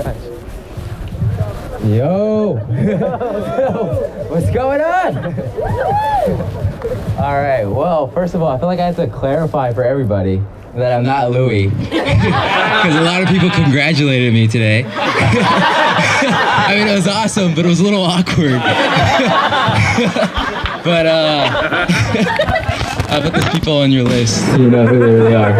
gosh. Yo! What's going on? All right, well, first of all, I feel like I have to clarify for everybody that I'm not Louis. Because a lot of people congratulated me today. I mean, it was awesome, but it was a little awkward. But I'll put those people on your list so you know who they really are.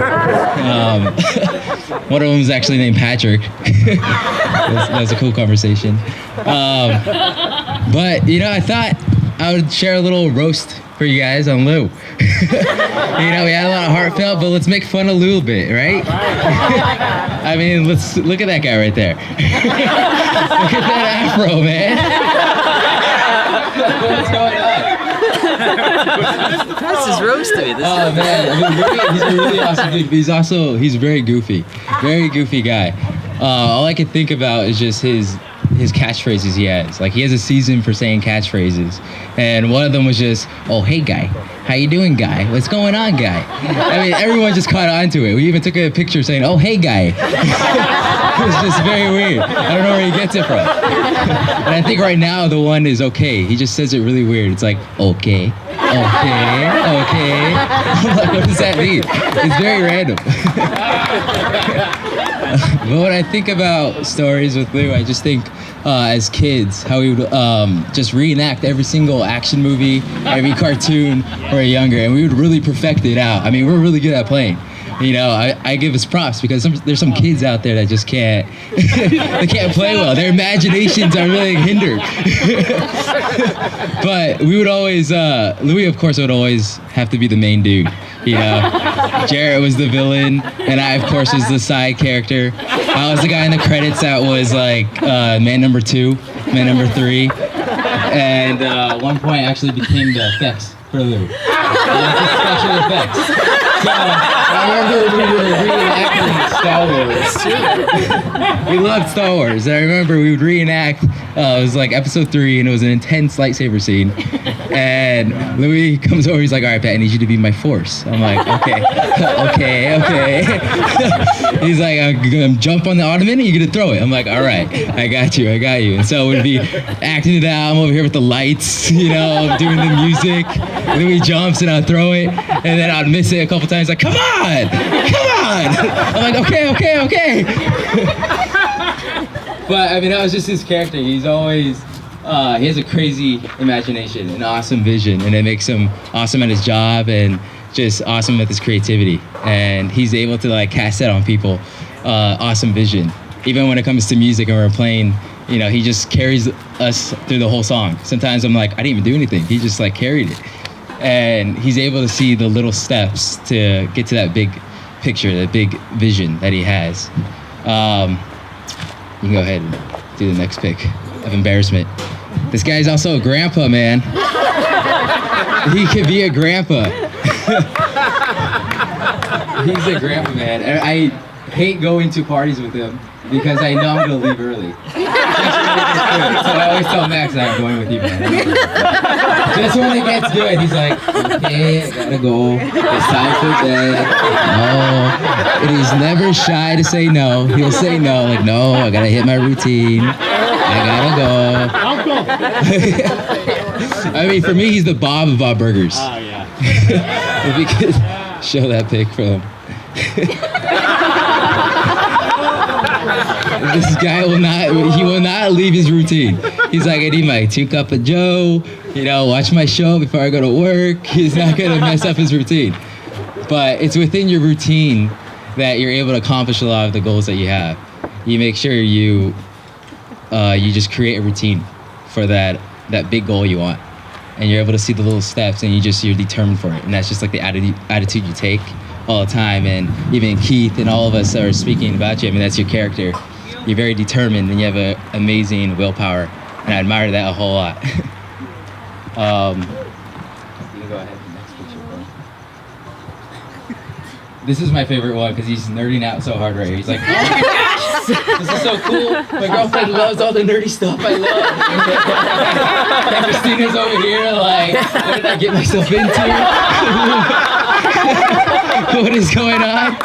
One of them is actually named Patrick. That's a cool conversation. But, you know, I thought I would share a little roast for you guys on Lou. You know, we had a lot of heartfelt, but let's make fun of Lou a bit, right? I mean, let's look at that guy right there. Look at that afro, man. What's going on? This is roasting. Oh man, I mean, he's a really awesome dude. He's very goofy guy. All I can think about is just his catchphrases he has. Like, he has a season for saying catchphrases, and one of them was just, "Oh, hey guy, how you doing, guy? What's going on, guy?" I mean, everyone just caught on to it. We even took a picture saying, "Oh, hey guy." It was just very weird. I don't know where he gets it from. And I think right now the one is okay. He just says it really weird. It's like, okay. I'm like, what does that mean? It's very random. But when I think about stories with Lou, I just think as kids, how we would just reenact every single action movie, every cartoon when we were younger, and we would really perfect it out. I mean, we're really good at playing. You know, I give us props because there's some kids out there that just can't, they can't play well. Their imaginations are really hindered. But we would always, Louis, of course, would always have to be the main dude. You know, Jarrett was the villain, and I, of course, was the side character. I was the guy in the credits that was like man number 2, man number 3, and at one point I actually became the effects for Lou. Special effects. So, I remember we were reenacting Star Wars. We loved Star Wars. And I remember we would reenact, it was like episode 3, and it was an intense lightsaber scene. And Louis comes over, he's like, "All right, Pat, I need you to be my force." I'm like, okay. He's like, "I'm gonna jump on the ottoman and you're gonna throw it." I'm like, "All right, I got you. And so we'd be acting it out. I'm over here with the lights, you know, doing the music. Louis jumps and I'd throw it, and then I'd miss it a couple times, like, come on. I'm like, okay. But I mean, that was just his character. He's always, he has a crazy imagination, an awesome vision, and it makes him awesome at his job and just awesome with his creativity. And he's able to like cast that on people, awesome vision. Even when it comes to music and we're playing, you know, he just carries us through the whole song. Sometimes I'm like, I didn't even do anything. He just like carried it. And he's able to see the little steps to get to that big picture, that big vision that he has. You can go ahead and do the next pick of embarrassment. This guy's also a grandpa, man. He could be a grandpa. He's a grandpa, man. And I hate going to parties with him because I know I'm gonna leave early. So I always tell Max that I'm going with you, man. Just when it gets good, he's like, "Okay, I gotta go. It's time for bed." No. And he's never shy to say no. He'll say no, like, "No, I gotta hit my routine. I gotta go." I mean, for me, he's the Bob of Bob Burgers. Oh, yeah. If you could show that pic for him. This guy will not leave his routine. He's like, "I need my 2 cup of Joe, you know, watch my show before I go to work." He's not gonna mess up his routine. But it's within your routine that you're able to accomplish a lot of the goals that you have. You make sure you just create a routine for that big goal you want. And you're able to see the little steps and you're determined for it. And that's just like the attitude you take all the time. And even Keith and all of us are speaking about you. I mean, that's your character. You're very determined and you have an amazing willpower. And I admire that a whole lot. You can go ahead. Next picture, bro. This is my favorite one because he's nerding out so hard right here. He's like, "Oh my gosh, this is so cool. My girlfriend loves all the nerdy stuff I love." And Christina's over here like, "What did I get myself into? What is going on?"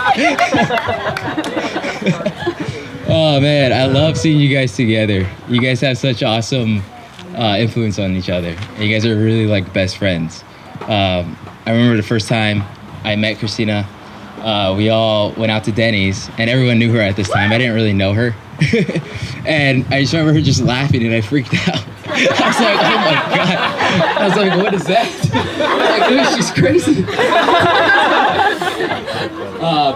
Oh man, I love seeing you guys together. You guys have such awesome influence on each other. You guys are really like best friends. I remember the first time I met Christina. We all went out to Denny's, and everyone knew her at this time. I didn't really know her. And I just remember her just laughing, and I freaked out. I was like, oh my God. I was like, what is that? I was like, dude, she's crazy.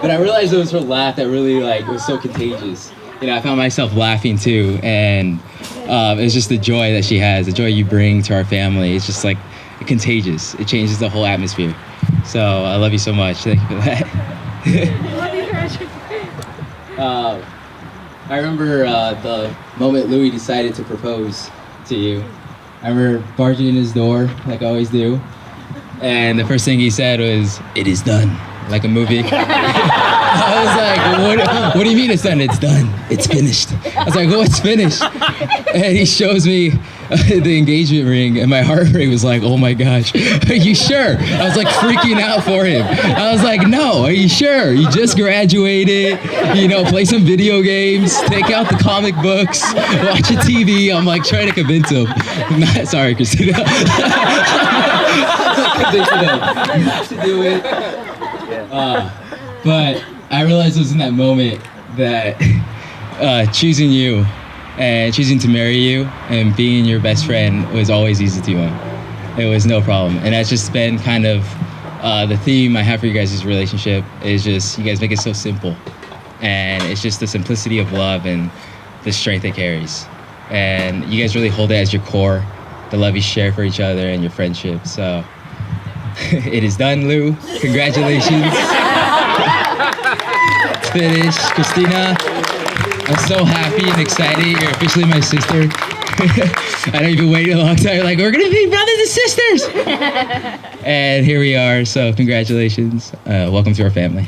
But I realized it was her laugh that really like was so contagious. You know, I found myself laughing too, and it's just the joy that she has, the joy you bring to our family. It's just like contagious. It changes the whole atmosphere. So I love you so much. Thank you for that. I remember the moment Louis decided to propose to you. I remember barging in his door, like I always do, and the first thing he said was, "It is done," like a movie. I was like, what do you mean it's done? It's done. It's finished. I was like, what's finished? And he shows me the engagement ring, and my heart rate was like, oh my gosh, are you sure? I was like freaking out for him. I was like, no, are you sure? You just graduated, you know, play some video games, take out the comic books, watch a TV. I'm like trying to convince him. Sorry, Christina. Convincing him. You have to do it. But I realized it was in that moment that choosing you and choosing to marry you and being your best friend was always easy to me. It was no problem. And that's just been kind of the theme I have for you guys' relationship is just you guys make it so simple. And it's just the simplicity of love and the strength it carries. And you guys really hold it as your core, the love you share for each other and your friendship. So it is done, Lou. Congratulations. It's finished. Christina, I'm so happy and excited. You're officially my sister. I know you've been waiting a long time. You're like, we're going to be brothers and sisters. And here we are. So congratulations. Welcome to our family.